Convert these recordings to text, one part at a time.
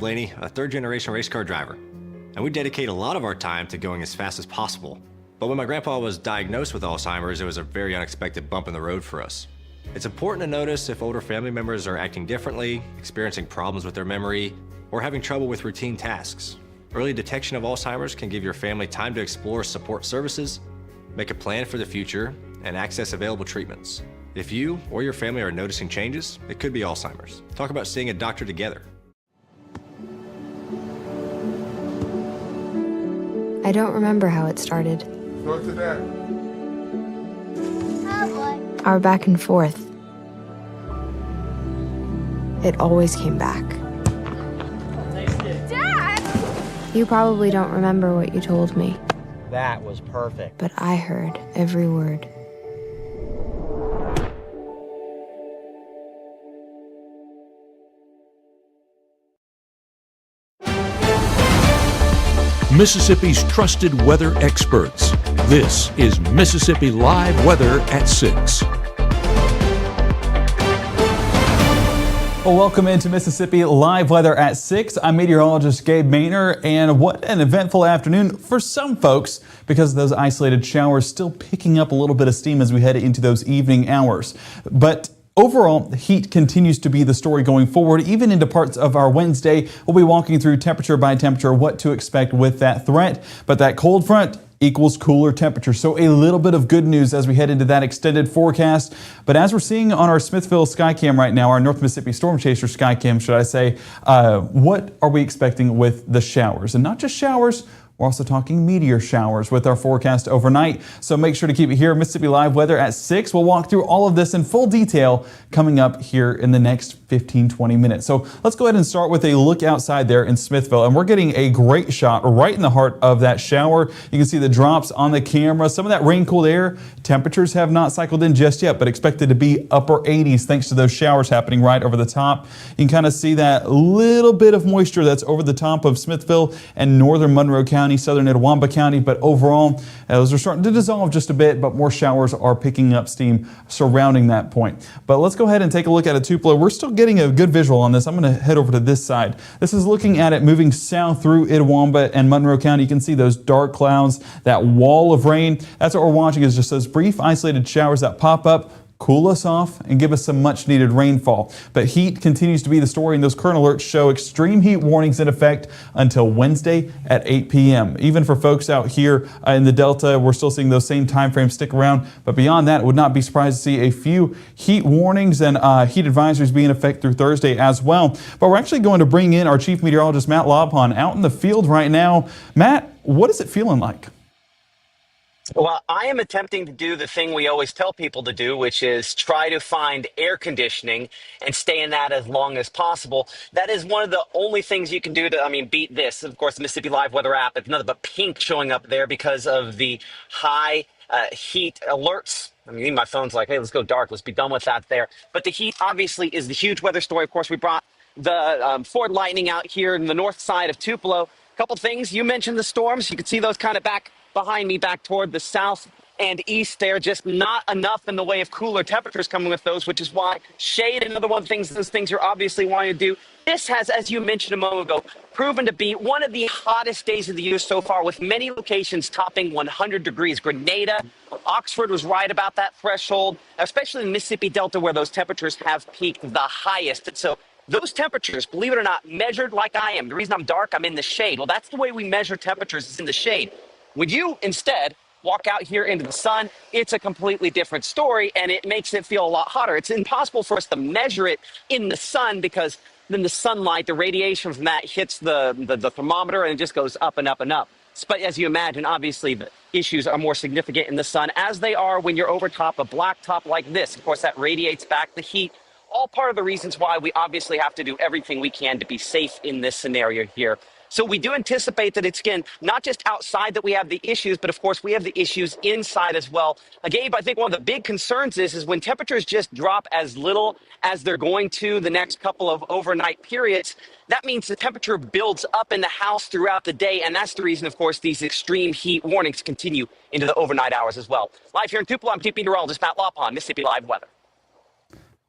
Blaney, a third-generation race car driver, and we dedicate a lot of our time to going as fast as possible. But when my grandpa was diagnosed with Alzheimer's, it was a very unexpected bump in the road for us. It's important to notice if older family members are acting differently, experiencing problems with their memory, or having trouble with routine tasks. Early detection of Alzheimer's can give your family time to explore support services, make a plan for the future, and access available treatments. If you or your family are noticing changes, it could be Alzheimer's. Talk about seeing a doctor together. I don't remember how it started. Go to that. Our back and forth. It always came back. Dad! You probably don't remember what you told me, That was perfect. but I heard every word. Mississippi's trusted weather experts. This is Mississippi Live Weather at 6. Well, welcome into Mississippi Live Weather at 6. I'm meteorologist Gabe Maynor, and what an eventful afternoon for some folks because of those isolated showers still picking up a little bit of steam as we head into those evening hours. But overall, the heat continues to be the story going forward. Even into parts of our Wednesday, we'll be walking through temperature by temperature what to expect with that threat. But that cold front equals cooler temperature. So a little bit of good news as we head into that extended forecast. But as we're seeing on our Smithville Skycam right now, our North Mississippi Storm Chaser Skycam, should I say, what are we expecting with the showers? And not just showers, we're also talking meteor showers with our forecast overnight. So make sure to keep it here, Mississippi Live Weather at 6. We'll walk through all of this in full detail coming up here in the next 15-20 minutes. So let's go ahead and start with a look outside there in Smithville. And we're getting a great shot right in the heart of that shower. You can see the drops on the camera. Some of that rain-cooled air. Temperatures have not cycled in just yet, but expected to be upper 80s thanks to those showers happening right over the top. You can kind of see that little bit of moisture that's over the top of Smithville and northern Monroe County, southern Itawamba County, but overall, those are starting to dissolve just a bit, but more showers are picking up steam surrounding that point. But let's go ahead and take a look at a Tupelo. We're still getting a good visual on this. I'm going to head over to this side. This is looking at it moving south through Itawamba and Monroe County. You can see those dark clouds, that wall of rain. That's what we're watching, is just those brief isolated showers that pop up, cool us off, and give us some much needed rainfall. But heat continues to be the story, and those current alerts show extreme heat warnings in effect until Wednesday at 8 p.m. Even for folks out here in the Delta, we're still seeing those same time frames stick around. But beyond that, would not be surprised to see a few heat warnings and heat advisories be in effect through Thursday as well. But we're actually going to bring in our chief meteorologist, Matt Lobhon, out in the field right now. Matt, what is it feeling like? Well, I am attempting to do the thing we always tell people to do, which is try to find air conditioning and stay in that as long as possible. That is one of the only things you can do to, beat this. Of course, the Mississippi Live Weather app, it's nothing but pink showing up there because of the high heat alerts. Even my phone's like, hey, let's go dark. Let's be done with that there. But the heat obviously is the huge weather story. Of course, we brought the Ford Lightning out here in the north side of Tupelo. A couple things. You mentioned the storms. You can see those kind of back behind me, back toward the south and east there. Just not enough in the way of cooler temperatures coming with those, which is why shade, another one of those things you're obviously wanting to do. This has, as you mentioned a moment ago, proven to be one of the hottest days of the year so far, with many locations topping 100 degrees. Grenada, Oxford was right about that threshold, especially in the Mississippi Delta where those temperatures have peaked the highest. And so those temperatures, believe it or not, measured like I am. The reason I'm dark, I'm in the shade. Well, that's the way we measure temperatures, is in the shade. When you instead walk out here into the sun, it's a completely different story, and it makes it feel a lot hotter. It's impossible for us to measure it in the sun because then the sunlight, the radiation from that hits the thermometer, and it just goes up and up and up. But as you imagine, obviously the issues are more significant in the sun, as they are when you're over top a blacktop like this. Of course, that radiates back the heat. All part of the reasons why we obviously have to do everything we can to be safe in this scenario here. So we do anticipate that it's, again, not just outside that we have the issues, but of course we have the issues inside as well. Gabe, I think one of the big concerns is when temperatures just drop as little as they're going to the next couple of overnight periods, that means the temperature builds up in the house throughout the day. And that's the reason, of course, these extreme heat warnings continue into the overnight hours as well. Live here in Tupelo, I'm Chief Meteorologist Matt Lobhon, Mississippi Live Weather.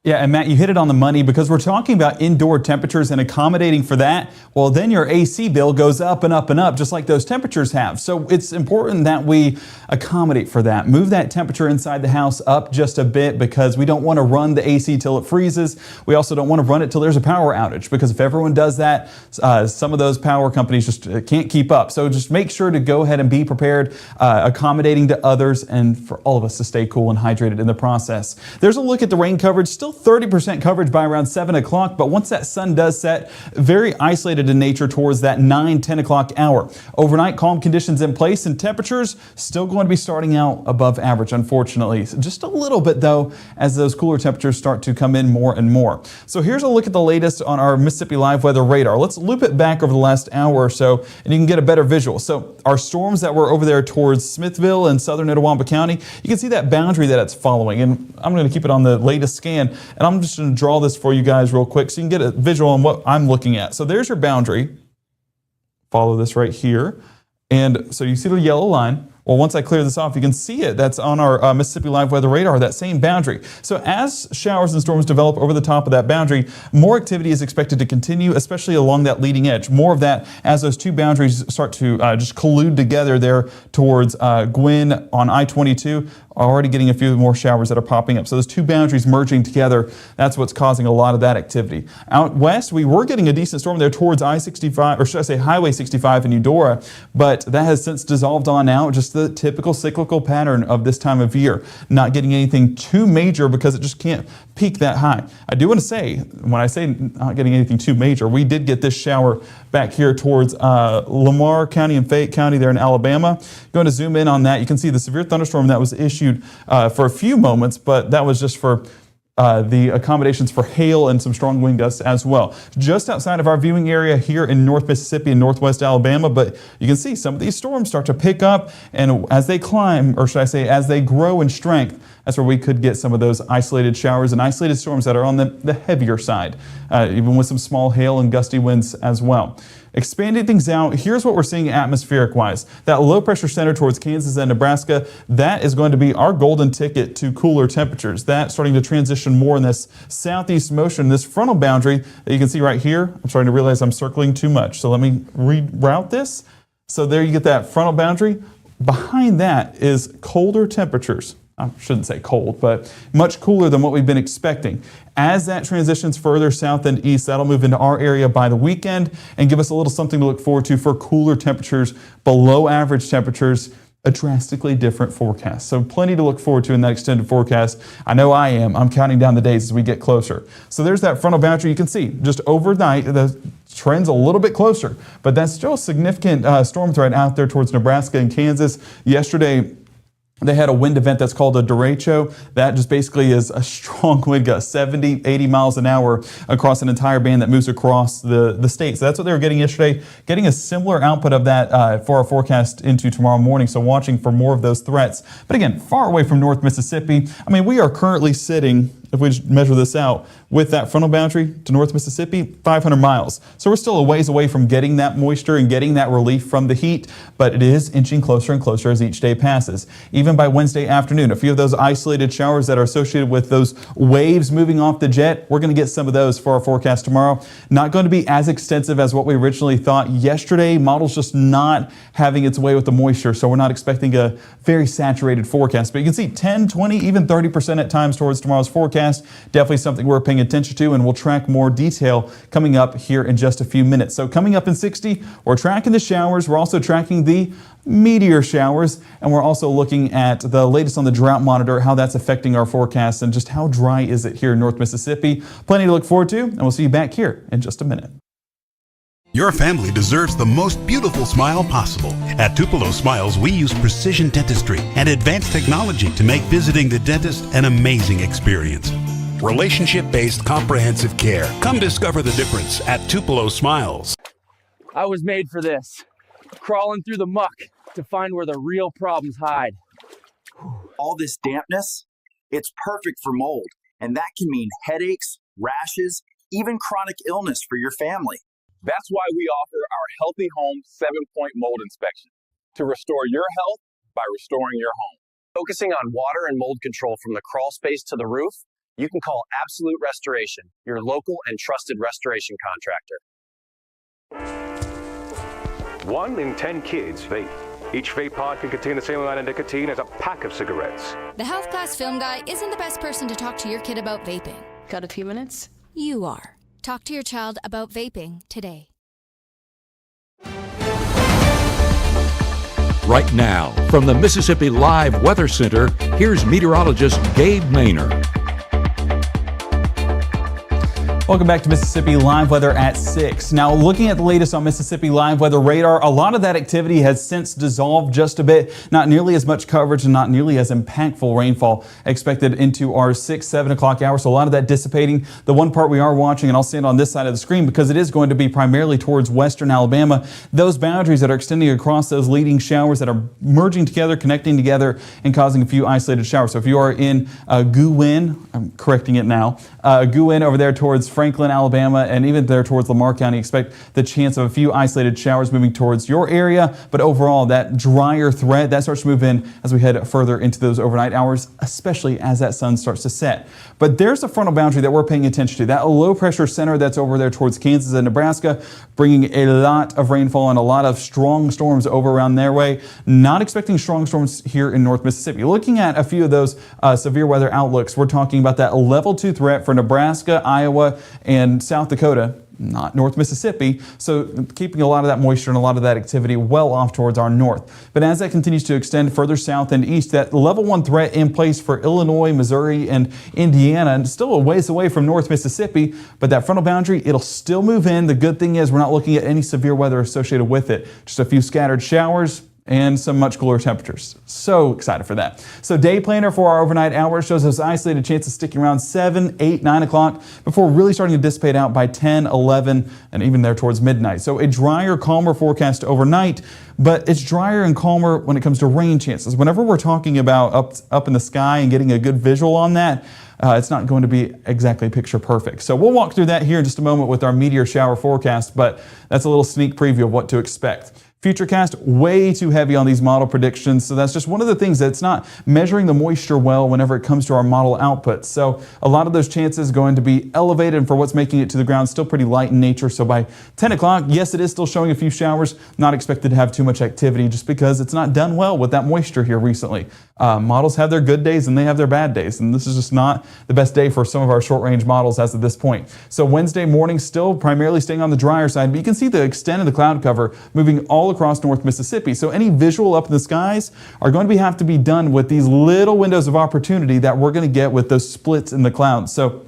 Yeah, and Matt, you hit it on the money because we're talking about indoor temperatures and accommodating for that. Well, then your AC bill goes up and up and up, just like those temperatures have. So it's important that we accommodate for that. Move that temperature inside the house up just a bit because we don't want to run the AC till it freezes. We also don't want to run it till there's a power outage because if everyone does that, some of those power companies just can't keep up. So just make sure to go ahead and be prepared, accommodating to others, and for all of us to stay cool and hydrated in the process. There's a look at the rain coverage. Still 30% coverage by around 7 o'clock, but once that sun does set, very isolated in nature towards that 9-10 o'clock hour. Overnight, calm conditions in place and temperatures still going to be starting out above average, unfortunately. Just a little bit, though, as those cooler temperatures start to come in more and more. So here's a look at the latest on our Mississippi Live Weather radar. Let's loop it back over the last hour or so, and you can get a better visual. So our storms that were over there towards Smithville and southern Itawamba County, you can see that boundary that it's following, and I'm going to keep it on the latest scan. And I'm just going to draw this for you guys real quick so you can get a visual on what I'm looking at. So there's your boundary. Follow this right here. And so you see the yellow line. Well, once I clear this off, you can see it. That's on our Mississippi Live Weather radar, that same boundary. So as showers and storms develop over the top of that boundary, more activity is expected to continue, especially along that leading edge. More of that as those two boundaries start to just collude together there towards Gwynn on I-22. Already getting a few more showers that are popping up. So those two boundaries merging together, that's what's causing a lot of that activity. Out west, we were getting a decent storm there towards I-65, or should I say Highway 65 in Eudora, but that has since dissolved on out. Just the typical cyclical pattern of this time of year. Not getting anything too major because it just can't peak that high. I do want to say, when I say not getting anything too major, we did get this shower back here towards Lamar County and Fayette County there in Alabama. Going to zoom in on that, you can see the severe thunderstorm that was issued for a few moments, but that was just for the accommodations for hail and some strong wind gusts as well. Just outside of our viewing area here in North Mississippi and Northwest Alabama, but you can see some of these storms start to pick up, and as they climb, or should I say as they grow in strength, that's where we could get some of those isolated showers and isolated storms that are on the heavier side, even with some small hail and gusty winds as well. Expanding things out, here's what we're seeing atmospheric-wise. That low-pressure center towards Kansas and Nebraska, that is going to be our golden ticket to cooler temperatures. That's starting to transition more in this southeast motion, this frontal boundary that you can see right here. I'm starting to realize I'm circling too much, so let me reroute this. So there you get that frontal boundary. Behind that is colder temperatures. I shouldn't say cold, but much cooler than what we've been expecting. As that transitions further south and east, that'll move into our area by the weekend and give us a little something to look forward to for cooler temperatures, below average temperatures, a drastically different forecast. So plenty to look forward to in that extended forecast. I know I am. I'm counting down the days as we get closer. So there's that frontal boundary. You can see just overnight, the trend's a little bit closer, but that's still a significant storm threat out there towards Nebraska and Kansas. Yesterday, they had a wind event that's called a derecho. That just basically is a strong wind gust, 70, 80 miles an hour across an entire band that moves across the state. So that's what they were getting yesterday, getting a similar output of that for our forecast into tomorrow morning. So watching for more of those threats. But again, far away from North Mississippi. I mean, we are currently sitting, if we measure this out, with that frontal boundary to North Mississippi, 500 miles. So we're still a ways away from getting that moisture and getting that relief from the heat, but it is inching closer and closer as each day passes. Even by Wednesday afternoon, a few of those isolated showers that are associated with those waves moving off the jet, we're going to get some of those for our forecast tomorrow. Not going to be as extensive as what we originally thought yesterday. Model's just not having its way with the moisture, so we're not expecting a very saturated forecast. But you can see 10, 20, even 30% at times towards tomorrow's forecast. Definitely something we're paying attention to, and we'll track more detail coming up here in just a few minutes. So coming up in 60, we're tracking the showers. We're also tracking the meteor showers, and we're also looking at the latest on the drought monitor, how that's affecting our forecast, and just how dry is it here in North Mississippi. Plenty to look forward to, and we'll see you back here in just a minute. Your family deserves the most beautiful smile possible. At Tupelo Smiles, we use precision dentistry and advanced technology to make visiting the dentist an amazing experience. Relationship-based comprehensive care. Come discover the difference at Tupelo Smiles. I was made for this. Crawling through the muck to find where the real problems hide. All this dampness, it's perfect for mold, and that can mean headaches, rashes, even chronic illness for your family. That's why we offer our Healthy Home 7-point mold inspection to restore your health by restoring your home. Focusing on water and mold control from the crawl space to the roof, you can call Absolute Restoration, your local and trusted restoration contractor. 1 in 10 kids vape. Each vape pod can contain the same amount of nicotine as a pack of cigarettes. The Health Class Film Guy isn't the best person to talk to your kid about vaping. Got a few minutes? You are. Talk to your child about vaping today. Right now, from the Mississippi Live Weather Center, here's meteorologist Gabe Maynor. Welcome back to Mississippi Live Weather at 6. Now, looking at the latest on Mississippi Live Weather radar, a lot of that activity has since dissolved just a bit. Not nearly as much coverage and not nearly as impactful rainfall expected into our 6, 7 o'clock hour. So a lot of that dissipating. The one part we are watching, and I'll stand on this side of the screen because it is going to be primarily towards western Alabama. Those boundaries that are extending across those leading showers that are merging together, connecting together, and causing a few isolated showers. So if you are in Guin, I'm correcting it now, Guin over there towards Franklin, Alabama, and even there towards Lamar County, expect the chance of a few isolated showers moving towards your area. But overall, that drier threat, that starts to move in as we head further into those overnight hours, especially as that sun starts to set. But there's a frontal boundary that we're paying attention to. That low pressure center that's over there towards Kansas and Nebraska, bringing a lot of rainfall and a lot of strong storms over around their way. Not expecting strong storms here in North Mississippi. Looking at a few of those severe weather outlooks, we're talking about that level 2 threat for Nebraska, Iowa, and South Dakota, not North Mississippi, so keeping a lot of that moisture and a lot of that activity well off towards our north. But as that continues to extend further south and east, that level 1 threat in place for Illinois, Missouri, and Indiana, and still a ways away from North Mississippi, but that frontal boundary, it'll still move in. The good thing is we're not looking at any severe weather associated with it. Just a few scattered showers and some much cooler temperatures. So excited for that. So day planner for our overnight hours shows us isolated chances sticking around 7, 8, 9 o'clock before really starting to dissipate out by 10, 11, and even there towards midnight. So a drier, calmer forecast overnight, but it's drier and calmer when it comes to rain chances. Whenever we're talking about up in the sky and getting a good visual on that, it's not going to be exactly picture perfect. So we'll walk through that here in just a moment with our meteor shower forecast, but that's a little sneak preview of what to expect. Futurecast, way too heavy on these model predictions, so that's just one of the things that's not measuring the moisture well whenever it comes to our model outputs. So a lot of those chances going to be elevated, and for what's making it to the ground, still pretty light in nature. So by 10 o'clock, yes, it is still showing a few showers, not expected to have too much activity just because it's not done well with that moisture here recently. Models have their good days and they have their bad days, and this is just not the best day for some of our short-range models as of this point. So Wednesday morning still primarily staying on the drier side, but you can see the extent of the cloud cover moving all across North Mississippi. So any visual up in the skies are going to have to be done with these little windows of opportunity that we're going to get with those splits in the clouds. So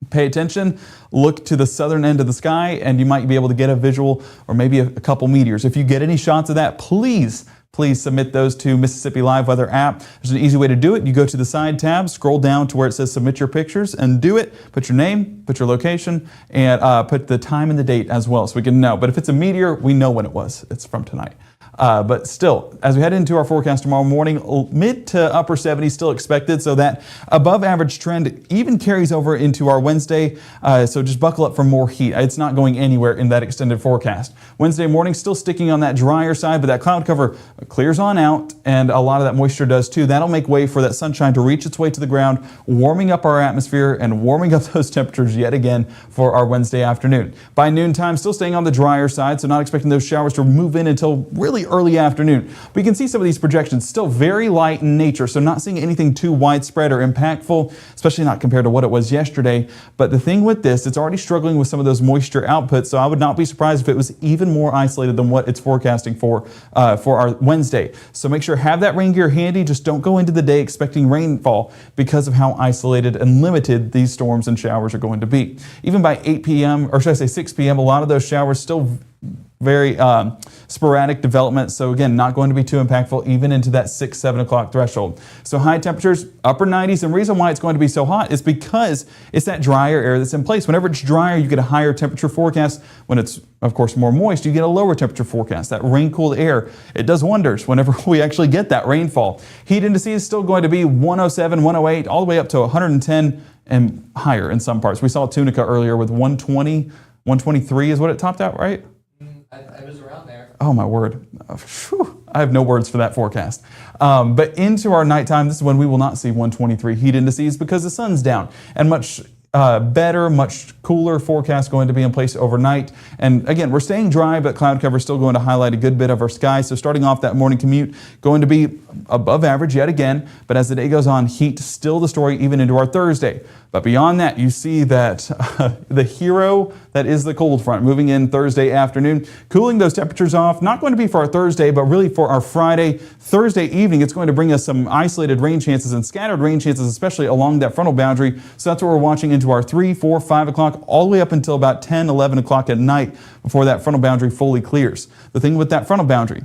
pay attention, look to the southern end of the sky, and you might be able to get a visual or maybe a couple meteors. If you get any shots of that, please submit those to Mississippi Live Weather app. There's an easy way to do it. You go to the side tab, scroll down to where it says submit your pictures, and do it. Put your name, put your location, and put the time and the date as well so we can know. But if it's a meteor, we know when it was. It's from tonight. But still, as we head into our forecast tomorrow morning, mid to upper 70s still expected, so that above average trend even carries over into our Wednesday, so just buckle up for more heat. It's not going anywhere in that extended forecast. Wednesday morning still sticking on that drier side, but that cloud cover clears on out, and a lot of that moisture does too. That'll make way for that sunshine to reach its way to the ground, warming up our atmosphere and warming up those temperatures yet again for our Wednesday afternoon. By noontime, still staying on the drier side, so not expecting those showers to move in until really early afternoon. We can see some of these projections still very light in nature, so not seeing anything too widespread or impactful, especially not compared to what it was yesterday. But the thing with this, it's already struggling with some of those moisture outputs, so I would not be surprised if it was even more isolated than what it's forecasting for our Wednesday. So make sure have that rain gear handy. Just don't go into the day expecting rainfall because of how isolated and limited these storms and showers are going to be. Even by 8 p.m., or should I say 6 p.m., a lot of those showers still very sporadic development. So again, not going to be too impactful even into that 6, 7 o'clock threshold. So high temperatures, upper 90s. And the reason why it's going to be so hot is because it's that drier air that's in place. Whenever it's drier, you get a higher temperature forecast. When it's, of course, more moist, you get a lower temperature forecast. That rain-cooled air, it does wonders whenever we actually get that rainfall. Heat indices is still going to be 107, 108, all the way up to 110 and higher in some parts. We saw Tunica earlier with 120, 123 is what it topped out, right? It was around there. Oh my word. Phew. I have no words for that forecast. But into our nighttime, this is when we will not see 123 heat indices because the sun's down, and much better, much cooler forecast going to be in place overnight. And again, we're staying dry, but cloud cover is still going to highlight a good bit of our sky. So starting off that morning commute, going to be above average yet again. But as the day goes on, heat still the story even into our Thursday. But beyond that, you see that the hero that is the cold front moving in Thursday afternoon, cooling those temperatures off, not going to be for our Thursday, but really for our Friday. Thursday evening, it's going to bring us some isolated rain chances and scattered rain chances, especially along that frontal boundary. So that's what we're watching into our 3, 4, 5 o'clock, all the way up until about 10, 11 o'clock at night before that frontal boundary fully clears. The thing with that frontal boundary,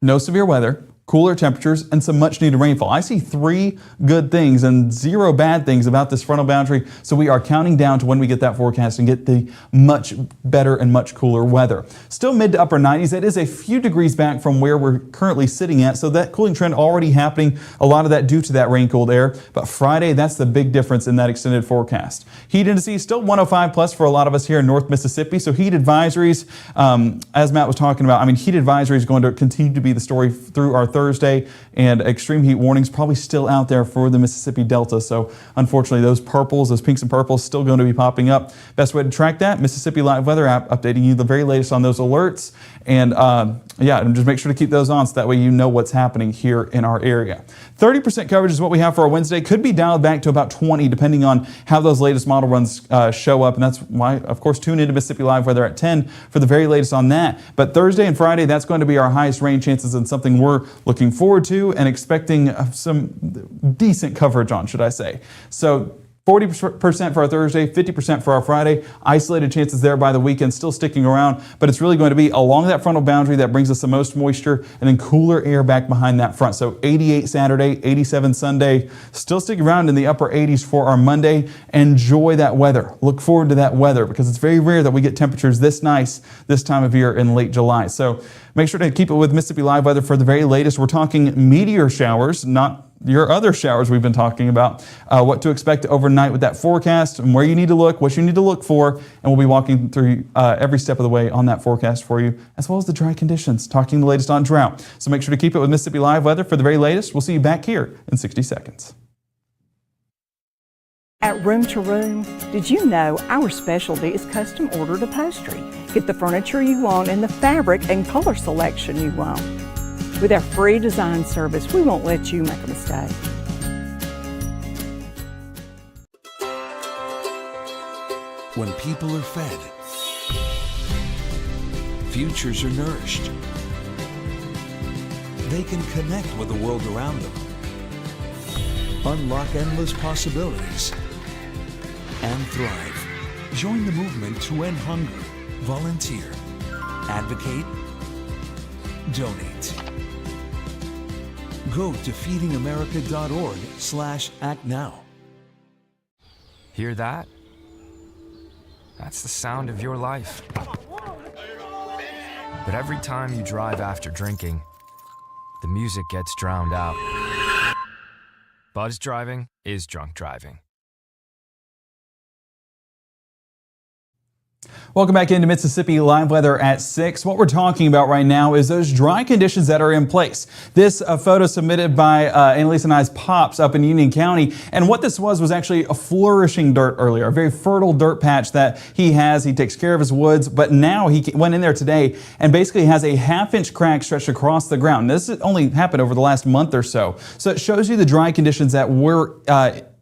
no severe weather, cooler temperatures, and some much needed rainfall. I see 3 good things and 0 bad things about this frontal boundary. So we are counting down to when we get that forecast and get the much better and much cooler weather. Still mid to upper 90s. It is a few degrees back from where we're currently sitting at. So that cooling trend already happening. A lot of that due to that rain cooled air. But Friday, that's the big difference in that extended forecast. Heat indices still 105 plus for a lot of us here in North Mississippi. So heat advisories, as Matt was talking about, heat advisory is going to continue to be the story through our Thursday, and extreme heat warnings probably still out there for the Mississippi Delta. So unfortunately, those purples, those pinks and purples, still going to be popping up. Best way to track that, Mississippi Live Weather app, updating you the very latest on those alerts. And and just make sure to keep those on so that way you know what's happening here in our area. 30% coverage is what we have for our Wednesday. Could be dialed back to about 20 depending on how those latest model runs show up. And that's why, of course, tune into Mississippi Live Weather at 10 for the very latest on that. But Thursday and Friday, that's going to be our highest rain chances and something we're looking forward to and expecting some decent coverage on, should I say. So 40% for our Thursday, 50% for our Friday. Isolated chances there by the weekend still sticking around, but it's really going to be along that frontal boundary that brings us the most moisture and then cooler air back behind that front. So 88 Saturday, 87 Sunday, still sticking around in the upper 80s for our Monday. Enjoy that weather. Look forward to that weather because it's very rare that we get temperatures this nice this time of year in late July. So make sure to keep it with Mississippi Live Weather for the very latest. We're talking meteor showers, not your other showers we've been talking about, what to expect overnight with that forecast and where you need to look, what you need to look for, and we'll be walking through every step of the way on that forecast for you, as well as the dry conditions, talking the latest on drought. So make sure to keep it with Mississippi Live Weather for the very latest. We'll see you back here in 60 seconds. At Room to Room, did you know our specialty is custom ordered upholstery? Get the furniture you want and the fabric and color selection you want. With our free design service, we won't let you make a mistake. When people are fed, futures are nourished. They can connect with the world around them, unlock endless possibilities, and thrive. Join the movement to end hunger. Volunteer. Advocate. Donate. Go to feedingamerica.org/actnow. Hear that? That's the sound of your life. But every time you drive after drinking, the music gets drowned out. Buzz driving is drunk driving. Welcome back into Mississippi Live Weather at 6. What we're talking about right now is those dry conditions that are in place. This photo submitted by Annalise and I's Pops up in Union County. And what this was actually a flourishing dirt earlier, a very fertile dirt patch that he has. He takes care of his woods, but now he went in there today and basically has a half-inch crack stretched across the ground. This only happened over the last month or so. So it shows you the dry conditions that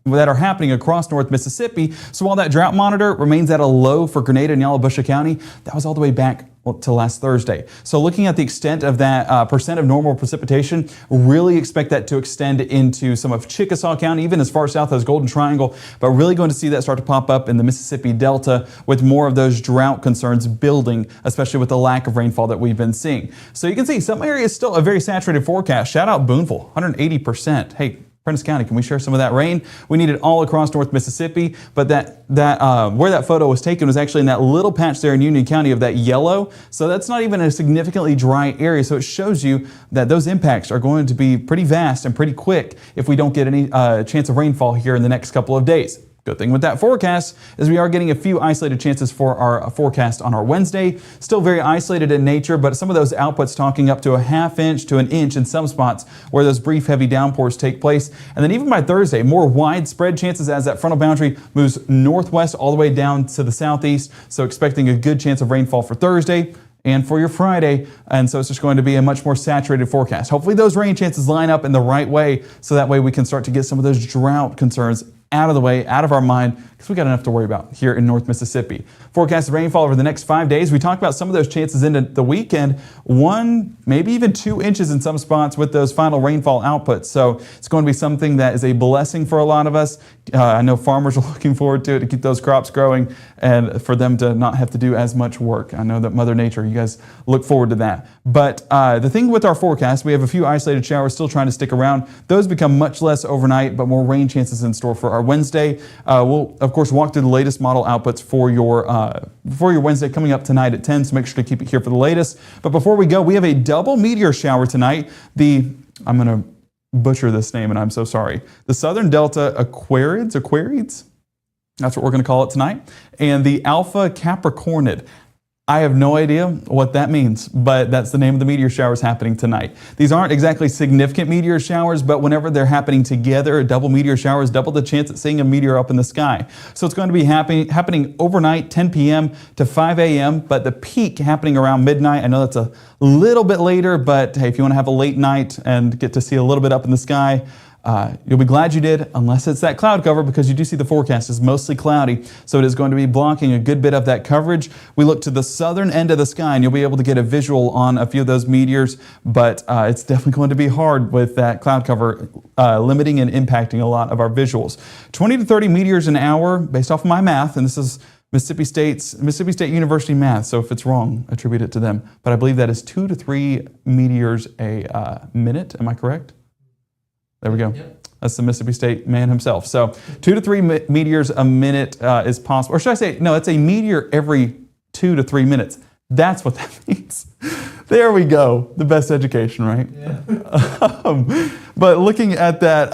that are happening across North Mississippi. So while that drought monitor remains at a low for Grenada and Yalobusha County, that was all the way back to last Thursday. So looking at the extent of that percent of normal precipitation, really expect that to extend into some of Chickasaw County, even as far south as Golden Triangle, but really going to see that start to pop up in the Mississippi Delta with more of those drought concerns building, especially with the lack of rainfall that we've been seeing. So you can see some areas still a very saturated forecast. Shout out Boonville, 180%. Hey, Prentice County, can we share some of that rain? We need it all across North Mississippi, but where that photo was taken was actually in that little patch there in Union County of that yellow. So that's not even a significantly dry area. So it shows you that those impacts are going to be pretty vast and pretty quick if we don't get any chance of rainfall here in the next couple of days. Good thing with that forecast is we are getting a few isolated chances for our forecast on our Wednesday. Still very isolated in nature, but some of those outputs talking up to a ½ inch to an inch in some spots where those brief heavy downpours take place. And then even by Thursday, more widespread chances as that frontal boundary moves northwest all the way down to the southeast. So expecting a good chance of rainfall for Thursday and for your Friday, and so it's just going to be a much more saturated forecast. Hopefully those rain chances line up in the right way, so that way we can start to get some of those drought concerns out of the way, out of our mind, because we got enough to worry about here in North Mississippi. Forecasted rainfall over the next 5 days. We talked about some of those chances into the weekend, 1, maybe even 2 inches in some spots with those final rainfall outputs. So it's going to be something that is a blessing for a lot of us. I know farmers are looking forward to it, to keep those crops growing and for them to not have to do as much work. I know that Mother Nature, you guys look forward to that. But the thing with our forecast, we have a few isolated showers still trying to stick around. Those become much less overnight, but more rain chances in store for our Wednesday. We'll, of course, walk through the latest model outputs for your Wednesday coming up tonight at 10, so make sure to keep it here for the latest. But before we go, we have a double meteor shower tonight. I'm going to butcher this name, and I'm so sorry. The Southern Delta Aquarids? That's what we're going to call it tonight. And the Alpha Capricornid. I have no idea what that means, but that's the name of the meteor showers happening tonight. These aren't exactly significant meteor showers, but whenever they're happening together, a double meteor shower is double the chance at seeing a meteor up in the sky. So it's going to be happening overnight, 10 p.m. to 5 a.m., but the peak happening around midnight. I know that's a little bit later, but hey, if you want to have a late night and get to see a little bit up in the sky, you'll be glad you did, unless it's that cloud cover, because you do see the forecast is mostly cloudy, so it is going to be blocking a good bit of that coverage. We look to the southern end of the sky, and you'll be able to get a visual on a few of those meteors, but it's definitely going to be hard with that cloud cover limiting and impacting a lot of our visuals. 20 to 30 meteors an hour, based off of my math, and this is Mississippi State University math, so if it's wrong, attribute it to them. But I believe that is 2 to 3 meteors a minute. Am I correct? There we go. Yep. That's the Mississippi State man himself. So 2 to 3 meteors a minute is possible. Or should I say, no, it's a meteor every 2 to 3 minutes. That's what that means. There we go. The best education, right? Yeah. But looking at that,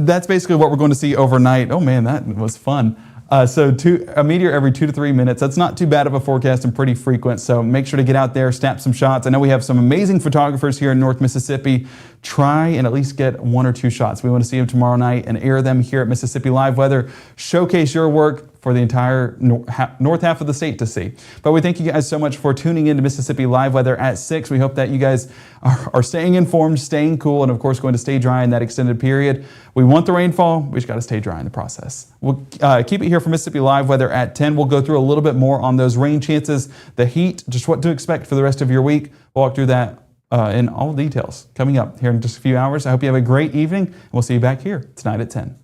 that's basically what we're going to see overnight. Oh man, that was fun. So a meteor every 2 to 3 minutes. That's not too bad of a forecast and pretty frequent. So make sure to get out there, snap some shots. I know we have some amazing photographers here in North Mississippi. Try and at least get 1 or 2 shots. We want to see them tomorrow night and air them here at Mississippi Live Weather. Showcase your work for the entire north half of the state to see. But we thank you guys so much for tuning in to Mississippi Live Weather at 6. We hope that you guys are staying informed, staying cool, and of course going to stay dry in that extended period. We want the rainfall. We just got to stay dry in the process. We'll keep it here for Mississippi Live Weather at 10. We'll go through a little bit more on those rain chances, the heat, just what to expect for the rest of your week. We'll walk through that in all details coming up here in just a few hours. I hope you have a great evening, and we'll see you back here tonight at 10.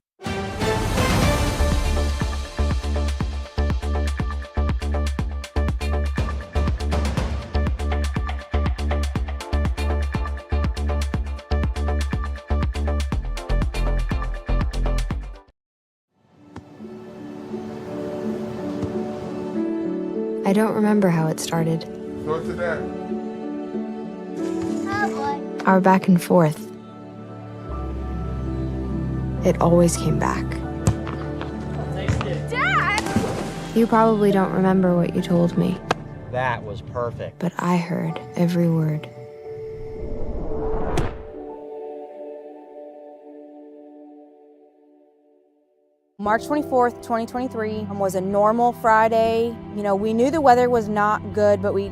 I don't remember how it started. What's that? Our back and forth. It always came back. Dad! You probably don't remember what you told me, That was perfect. but I heard every word. March 24th, 2023 was a normal Friday. You know, we knew the weather was not good, but we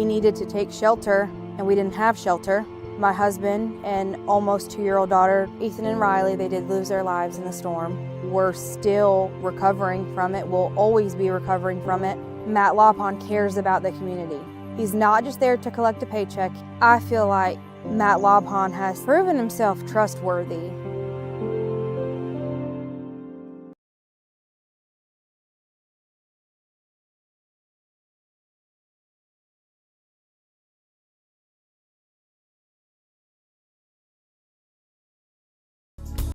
needed to take shelter, and we didn't have shelter. My husband and almost 2-year-old daughter, Ethan and Riley, they did lose their lives in the storm. We're still recovering from it. We'll always be recovering from it. Matt Lawpon cares about the community. He's not just there to collect a paycheck. I feel like Matt Lawpon has proven himself trustworthy.